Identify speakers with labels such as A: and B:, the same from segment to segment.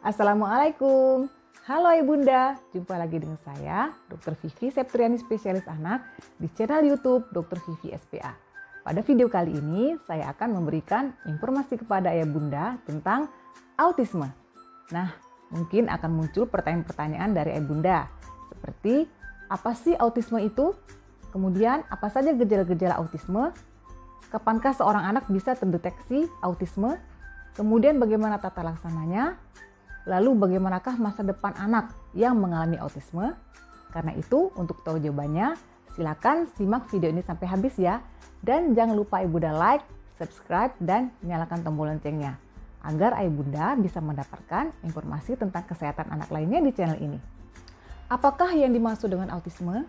A: Assalamualaikum. Halo Ibunda, jumpa lagi dengan saya, Dr. Vivi Septriani, spesialis anak di channel YouTube Dr. Vivi SPA. Pada video kali ini, saya akan memberikan informasi kepada Ayah Bunda tentang autisme. Nah, mungkin akan muncul pertanyaan-pertanyaan dari Ayah Bunda, seperti apa sih autisme itu? Kemudian, apa saja gejala-gejala autisme? Kapankah seorang anak bisa terdeteksi autisme? Kemudian bagaimana tata laksananya? Lalu bagaimanakah masa depan anak yang mengalami autisme? Karena itu, untuk tahu jawabannya, silakan simak video ini sampai habis ya. Dan jangan lupa Ibu Bunda like, subscribe, dan nyalakan tombol loncengnya. Agar Ayah Bunda bisa mendapatkan informasi tentang kesehatan anak lainnya di channel ini. Apakah yang dimaksud dengan autisme?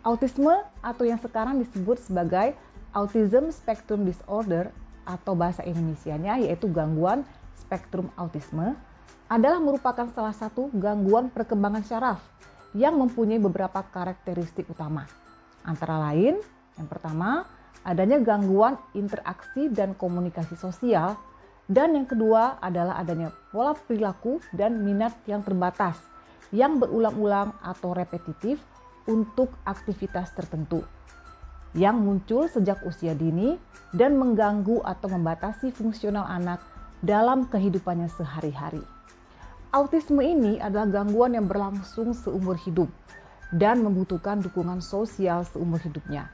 A: Autisme atau yang sekarang disebut sebagai Autism Spectrum Disorder atau bahasa Indonesianya yaitu gangguan spektrum autisme adalah merupakan salah satu gangguan perkembangan syaraf yang mempunyai beberapa karakteristik utama. Antara lain, yang pertama, adanya gangguan interaksi dan komunikasi sosial, dan yang kedua adalah adanya pola perilaku dan minat yang terbatas, yang berulang-ulang atau repetitif untuk aktivitas tertentu, yang muncul sejak usia dini dan mengganggu atau membatasi fungsional anak dalam kehidupannya sehari-hari. Autisme ini adalah gangguan yang berlangsung seumur hidup dan membutuhkan dukungan sosial seumur hidupnya.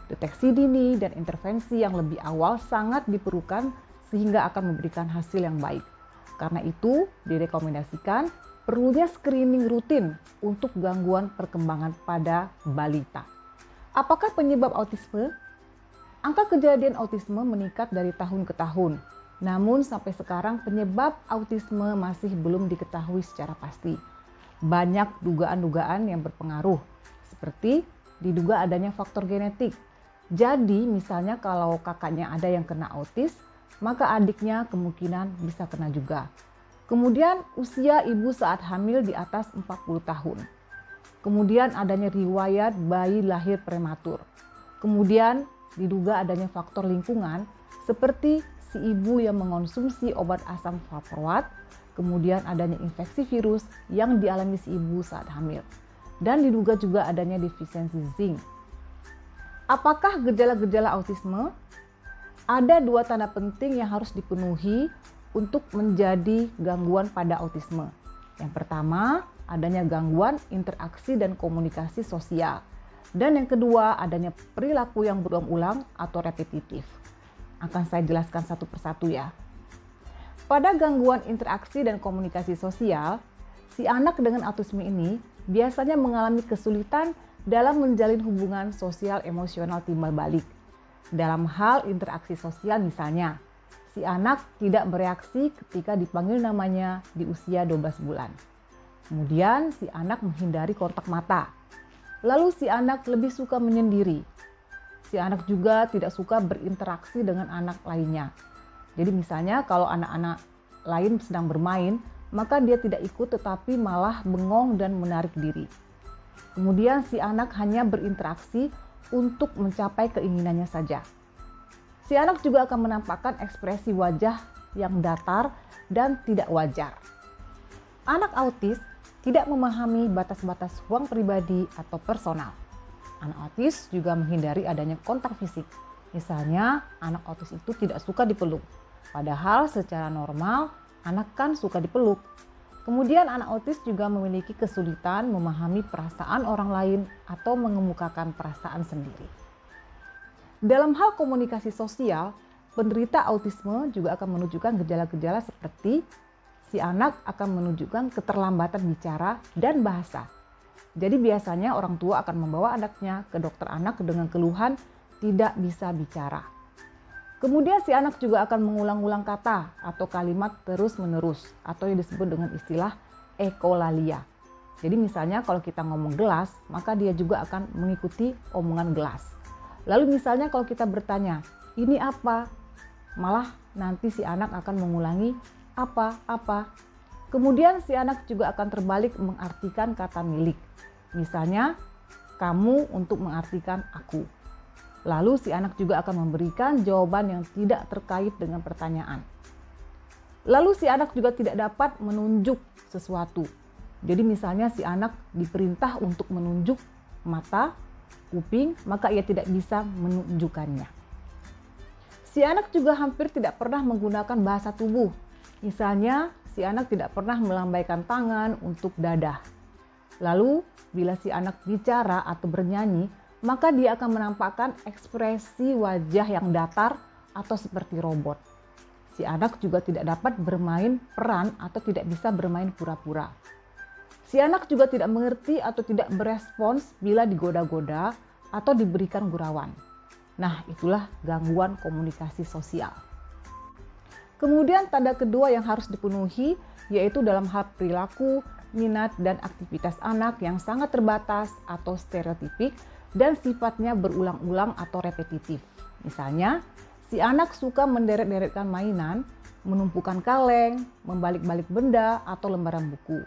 A: Deteksi dini dan intervensi yang lebih awal sangat diperlukan sehingga akan memberikan hasil yang baik. Karena itu, direkomendasikan perlunya screening rutin untuk gangguan perkembangan pada balita. Apakah penyebab autisme? Angka kejadian autisme meningkat dari tahun ke tahun. Namun sampai sekarang penyebab autisme masih belum diketahui secara pasti. Banyak dugaan-dugaan yang berpengaruh, seperti diduga adanya faktor genetik. Jadi misalnya kalau kakaknya ada yang kena autis, maka adiknya kemungkinan bisa kena juga. Kemudian usia ibu saat hamil di atas 40 tahun. Kemudian adanya riwayat bayi lahir prematur. Kemudian diduga adanya faktor lingkungan seperti si ibu yang mengonsumsi obat asam valproat, kemudian adanya infeksi virus yang dialami si ibu saat hamil, dan diduga juga adanya defisiensi zinc. Apakah gejala-gejala autisme? Ada dua tanda penting yang harus dipenuhi untuk menjadi gangguan pada autisme. Yang pertama, adanya gangguan interaksi dan komunikasi sosial. Dan yang kedua, adanya perilaku yang berulang-ulang atau repetitif. Akan saya jelaskan satu persatu ya. Pada gangguan interaksi dan komunikasi sosial, si anak dengan autisme ini biasanya mengalami kesulitan dalam menjalin hubungan sosial emosional timbal balik. Dalam hal interaksi sosial misalnya, si anak tidak bereaksi ketika dipanggil namanya di usia 12 bulan. Kemudian si anak menghindari kontak mata. Lalu si anak lebih suka menyendiri. Si anak juga tidak suka berinteraksi dengan anak lainnya. Jadi misalnya kalau anak-anak lain sedang bermain, maka dia tidak ikut tetapi malah bengong dan menarik diri. Kemudian si anak hanya berinteraksi untuk mencapai keinginannya saja. Si anak juga akan menampakkan ekspresi wajah yang datar dan tidak wajar. Anak autis tidak memahami batas-batas ruang pribadi atau personal. Anak autis juga menghindari adanya kontak fisik. Misalnya, anak autis itu tidak suka dipeluk. Padahal secara normal, anak kan suka dipeluk. Kemudian anak autis juga memiliki kesulitan memahami perasaan orang lain atau mengemukakan perasaan sendiri. Dalam hal komunikasi sosial, penderita autisme juga akan menunjukkan gejala-gejala seperti si anak akan menunjukkan keterlambatan bicara dan bahasa. Jadi biasanya orang tua akan membawa anaknya ke dokter anak dengan keluhan tidak bisa bicara. Kemudian si anak juga akan mengulang-ulang kata atau kalimat terus-menerus atau yang disebut dengan istilah ekolalia. Jadi misalnya kalau kita ngomong gelas, maka dia juga akan mengikuti omongan gelas. Lalu misalnya kalau kita bertanya, ini apa? Malah nanti si anak akan mengulangi apa. Kemudian si anak juga akan terbalik mengartikan kata milik. Misalnya, kamu untuk mengartikan aku. Lalu si anak juga akan memberikan jawaban yang tidak terkait dengan pertanyaan. Lalu si anak juga tidak dapat menunjuk sesuatu. Jadi misalnya si anak diperintah untuk menunjuk mata, kuping, maka ia tidak bisa menunjukkannya. Si anak juga hampir tidak pernah menggunakan bahasa tubuh. Misalnya si anak tidak pernah melambaikan tangan untuk dadah. Lalu bila si anak bicara atau bernyanyi, maka dia akan menampakkan ekspresi wajah yang datar atau seperti robot. Si anak juga tidak dapat bermain peran atau tidak bisa bermain pura-pura. Si anak juga tidak mengerti atau tidak berespons bila digoda-goda atau diberikan gurauan. Nah, itulah gangguan komunikasi sosial. Kemudian tanda kedua yang harus dipenuhi yaitu dalam hal perilaku, minat, dan aktivitas anak yang sangat terbatas atau stereotipik dan sifatnya berulang-ulang atau repetitif. Misalnya, si anak suka menderet-deretkan mainan, menumpukan kaleng, membalik-balik benda, atau lembaran buku.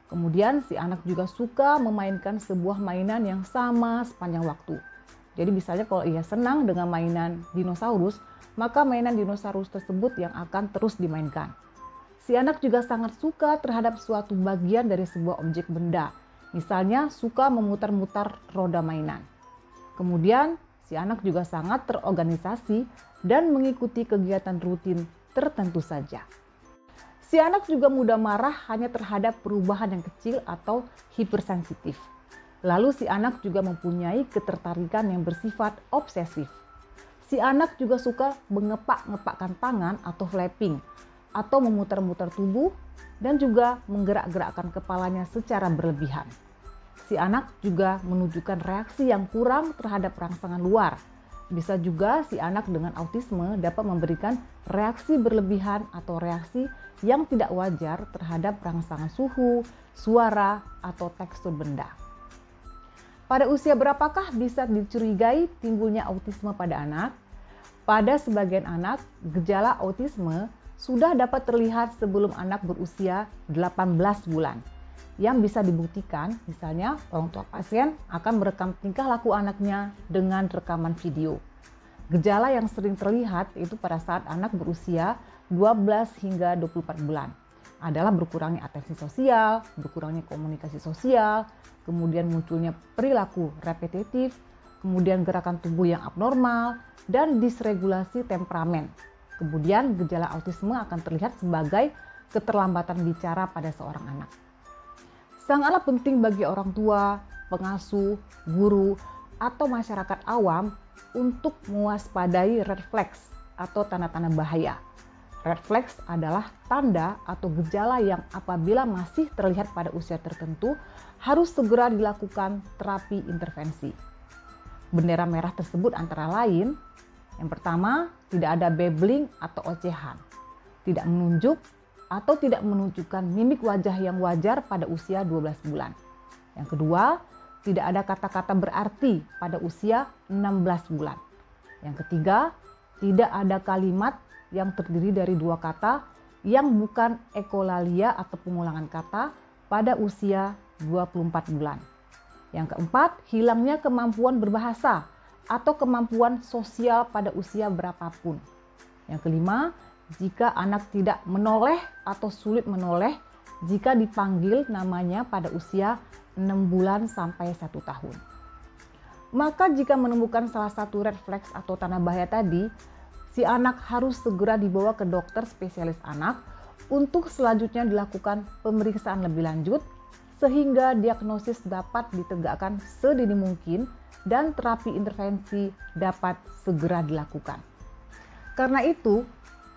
A: Kemudian si anak juga suka memainkan sebuah mainan yang sama sepanjang waktu. Jadi misalnya kalau ia senang dengan mainan dinosaurus, maka mainan dinosaurus tersebut yang akan terus dimainkan. Si anak juga sangat suka terhadap suatu bagian dari sebuah objek benda. Misalnya suka memutar-mutar roda mainan. Kemudian si anak juga sangat terorganisasi dan mengikuti kegiatan rutin tertentu saja. Si anak juga mudah marah hanya terhadap perubahan yang kecil atau hipersensitif. Lalu si anak juga mempunyai ketertarikan yang bersifat obsesif. Si anak juga suka mengepak-ngepakkan tangan atau flapping, atau memutar-mutar tubuh dan juga menggerak-gerakkan kepalanya secara berlebihan. Si anak juga menunjukkan reaksi yang kurang terhadap rangsangan luar. Bisa juga si anak dengan autisme dapat memberikan reaksi berlebihan atau reaksi yang tidak wajar terhadap rangsangan suhu, suara, atau tekstur benda. Pada usia berapakah bisa dicurigai timbulnya autisme pada anak? Pada sebagian anak, gejala autisme sudah dapat terlihat sebelum anak berusia 18 bulan. Yang bisa dibuktikan, misalnya orang tua pasien akan merekam tingkah laku anaknya dengan rekaman video. Gejala yang sering terlihat itu pada saat anak berusia 12 hingga 24 bulan. Adalah berkurangnya atensi sosial, berkurangnya komunikasi sosial, kemudian munculnya perilaku repetitif, kemudian gerakan tubuh yang abnormal, dan disregulasi temperamen. Kemudian gejala autisme akan terlihat sebagai keterlambatan bicara pada seorang anak. Sangatlah penting bagi orang tua, pengasuh, guru, atau masyarakat awam untuk mewaspadai red flags atau tanda-tanda bahaya. Red flags adalah tanda atau gejala yang apabila masih terlihat pada usia tertentu harus segera dilakukan terapi intervensi. Bendera merah tersebut antara lain, yang pertama, tidak ada babbling atau ocehan, tidak menunjuk atau tidak menunjukkan mimik wajah yang wajar pada usia 12 bulan. Yang kedua, tidak ada kata-kata berarti pada usia 16 bulan. Yang ketiga, tidak ada kalimat yang terdiri dari dua kata yang bukan ekolalia atau pengulangan kata pada usia 24 bulan. Yang keempat, hilangnya kemampuan berbahasa atau kemampuan sosial pada usia berapapun. Yang kelima, jika anak tidak menoleh atau sulit menoleh jika dipanggil namanya pada usia 6 bulan sampai 1 tahun. Maka jika menemukan salah satu red flags atau tanda bahaya tadi, si anak harus segera dibawa ke dokter spesialis anak untuk selanjutnya dilakukan pemeriksaan lebih lanjut sehingga diagnosis dapat ditegakkan sedini mungkin dan terapi intervensi dapat segera dilakukan. Karena itu,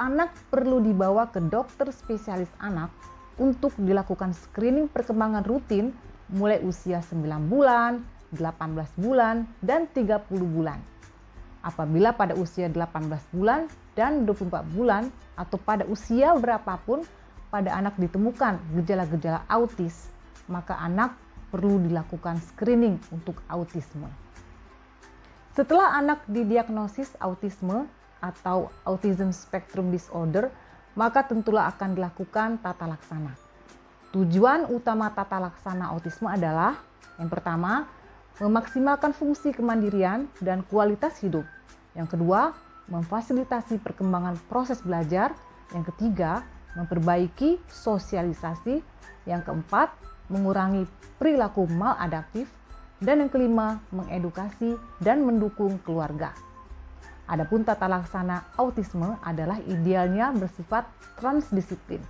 A: anak perlu dibawa ke dokter spesialis anak untuk dilakukan screening perkembangan rutin mulai usia 9 bulan, 18 bulan, dan 30 bulan. Apabila pada usia 18 bulan dan 24 bulan atau pada usia berapapun pada anak ditemukan gejala-gejala autis, maka anak perlu dilakukan screening untuk autisme. Setelah anak didiagnosis autisme atau Autism Spectrum Disorder, maka tentulah akan dilakukan tata laksana. Tujuan utama tata laksana autisme adalah yang pertama, memaksimalkan fungsi kemandirian dan kualitas hidup. Yang kedua, memfasilitasi perkembangan proses belajar. Yang ketiga, memperbaiki sosialisasi. Yang keempat, mengurangi perilaku maladaptif. Dan yang kelima, mengedukasi dan mendukung keluarga. Adapun tata laksana autisme adalah idealnya bersifat transdisiplin.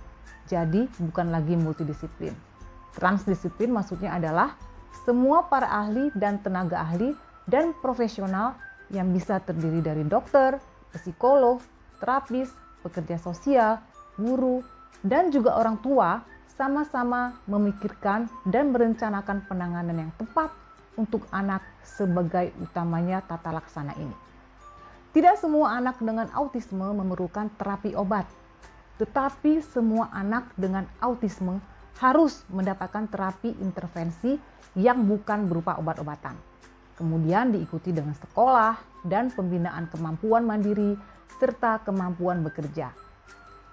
A: Jadi bukan lagi multidisiplin. Transdisiplin maksudnya adalah semua para ahli dan tenaga ahli dan profesional yang bisa terdiri dari dokter, psikolog, terapis, pekerja sosial, guru, dan juga orang tua sama-sama memikirkan dan merencanakan penanganan yang tepat untuk anak sebagai utamanya tata laksana ini. Tidak semua anak dengan autisme memerlukan terapi obat, tetapi semua anak dengan autisme harus mendapatkan terapi intervensi yang bukan berupa obat-obatan. Kemudian diikuti dengan sekolah dan pembinaan kemampuan mandiri serta kemampuan bekerja.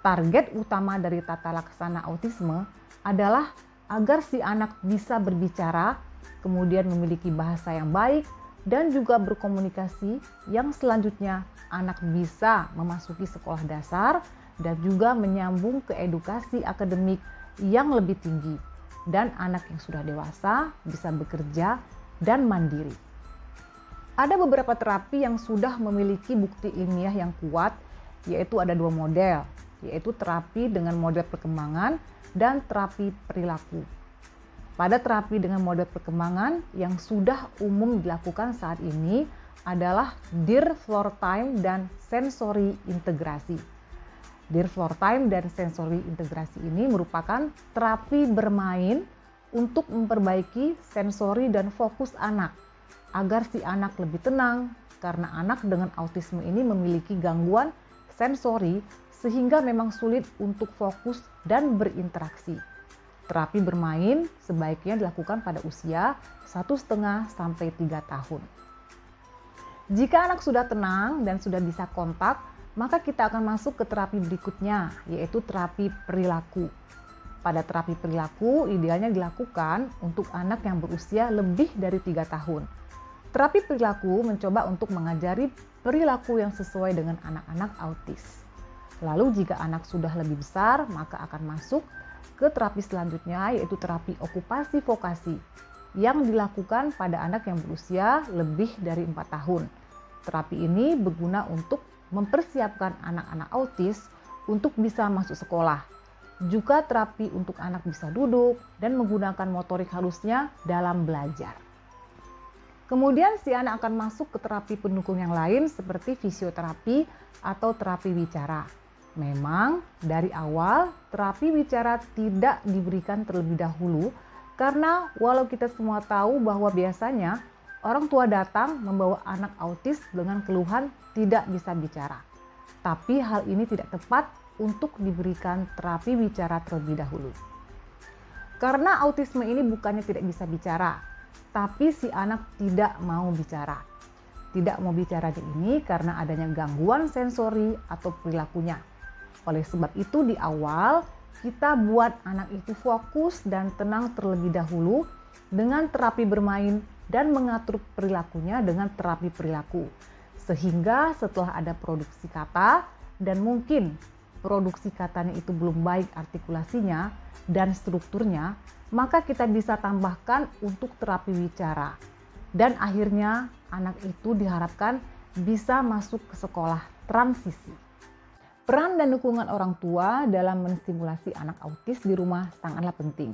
A: Target utama dari tata laksana autisme adalah agar si anak bisa berbicara, kemudian memiliki bahasa yang baik, dan juga berkomunikasi yang selanjutnya anak bisa memasuki sekolah dasar dan juga menyambung ke edukasi akademik yang lebih tinggi. Dan anak yang sudah dewasa bisa bekerja dan mandiri. Ada beberapa terapi yang sudah memiliki bukti ilmiah yang kuat, yaitu ada 2 model, yaitu terapi dengan model perkembangan dan terapi perilaku. Pada terapi dengan model perkembangan yang sudah umum dilakukan saat ini adalah Dear Floor Time dan Sensory Integrasi. Dear Floor Time dan Sensory Integrasi ini merupakan terapi bermain untuk memperbaiki sensori dan fokus anak agar si anak lebih tenang, karena anak dengan autisme ini memiliki gangguan sensori sehingga memang sulit untuk fokus dan berinteraksi. Terapi bermain sebaiknya dilakukan pada usia 1,5 sampai 3 tahun. Jika anak sudah tenang dan sudah bisa kontak, maka kita akan masuk ke terapi berikutnya, yaitu terapi perilaku. Pada terapi perilaku idealnya dilakukan untuk anak yang berusia lebih dari 3 tahun. Terapi perilaku mencoba untuk mengajari perilaku yang sesuai dengan anak-anak autis. Lalu jika anak sudah lebih besar, maka akan masuk ke terapi selanjutnya, yaitu terapi okupasi vokasi yang dilakukan pada anak yang berusia lebih dari 4 tahun. Terapi ini berguna untuk mempersiapkan anak-anak autis untuk bisa masuk sekolah. Juga terapi untuk anak bisa duduk dan menggunakan motorik halusnya dalam belajar. Kemudian si anak akan masuk ke terapi pendukung yang lain seperti fisioterapi atau terapi bicara. Memang dari awal terapi bicara tidak diberikan terlebih dahulu karena walau kita semua tahu bahwa biasanya orang tua datang membawa anak autis dengan keluhan tidak bisa bicara. Tapi hal ini tidak tepat untuk diberikan terapi bicara terlebih dahulu. Karena autisme ini bukannya tidak bisa bicara, tapi si anak tidak mau bicara. Tidak mau bicara ini karena adanya gangguan sensori atau perilakunya. Oleh sebab itu di awal kita buat anak itu fokus dan tenang terlebih dahulu dengan terapi bermain dan mengatur perilakunya dengan terapi perilaku. Sehingga setelah ada produksi kata dan mungkin produksi katanya itu belum baik artikulasinya dan strukturnya, maka kita bisa tambahkan untuk terapi bicara. Dan akhirnya anak itu diharapkan bisa masuk ke sekolah transisi. Peran dan dukungan orang tua dalam menstimulasi anak autis di rumah sangatlah penting.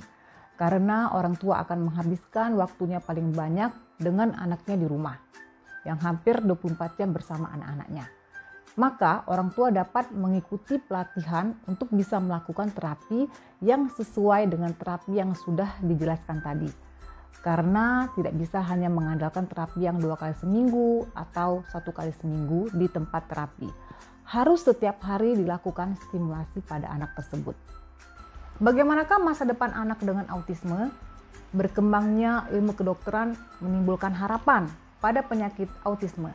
A: Karena orang tua akan menghabiskan waktunya paling banyak dengan anaknya di rumah, yang hampir 24 jam bersama anak-anaknya. Maka orang tua dapat mengikuti pelatihan untuk bisa melakukan terapi yang sesuai dengan terapi yang sudah dijelaskan tadi. Karena tidak bisa hanya mengandalkan terapi yang 2 kali seminggu atau 1 kali seminggu di tempat terapi. Harus setiap hari dilakukan stimulasi pada anak tersebut. Bagaimanakah masa depan anak dengan autisme? Berkembangnya ilmu kedokteran menimbulkan harapan pada penyakit autisme.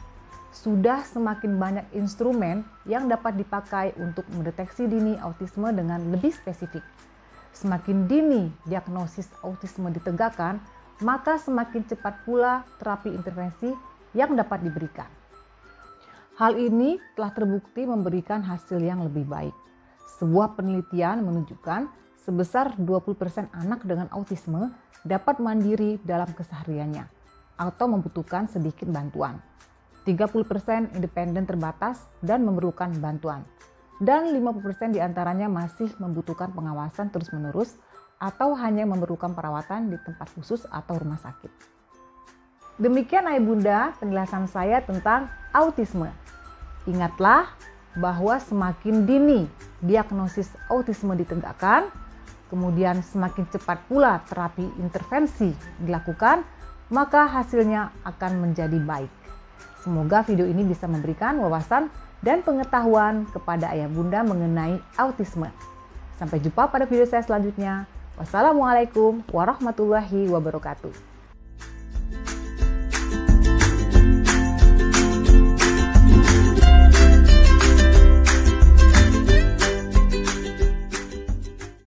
A: Sudah semakin banyak instrumen yang dapat dipakai untuk mendeteksi dini autisme dengan lebih spesifik. Semakin dini diagnosis autisme ditegakkan, maka semakin cepat pula terapi intervensi yang dapat diberikan. Hal ini telah terbukti memberikan hasil yang lebih baik. Sebuah penelitian menunjukkan sebesar 20% anak dengan autisme dapat mandiri dalam kesehariannya atau membutuhkan sedikit bantuan. 30% independen terbatas dan memerlukan bantuan. Dan 50% diantaranya masih membutuhkan pengawasan terus-menerus atau hanya memerlukan perawatan di tempat khusus atau rumah sakit. Demikian Ayah Bunda penjelasan saya tentang autisme. Ingatlah bahwa semakin dini diagnosis autisme ditegakkan, kemudian semakin cepat pula terapi intervensi dilakukan, maka hasilnya akan menjadi baik. Semoga video ini bisa memberikan wawasan dan pengetahuan kepada Ayah Bunda mengenai autisme. Sampai jumpa pada video saya selanjutnya. Wassalamualaikum warahmatullahi wabarakatuh.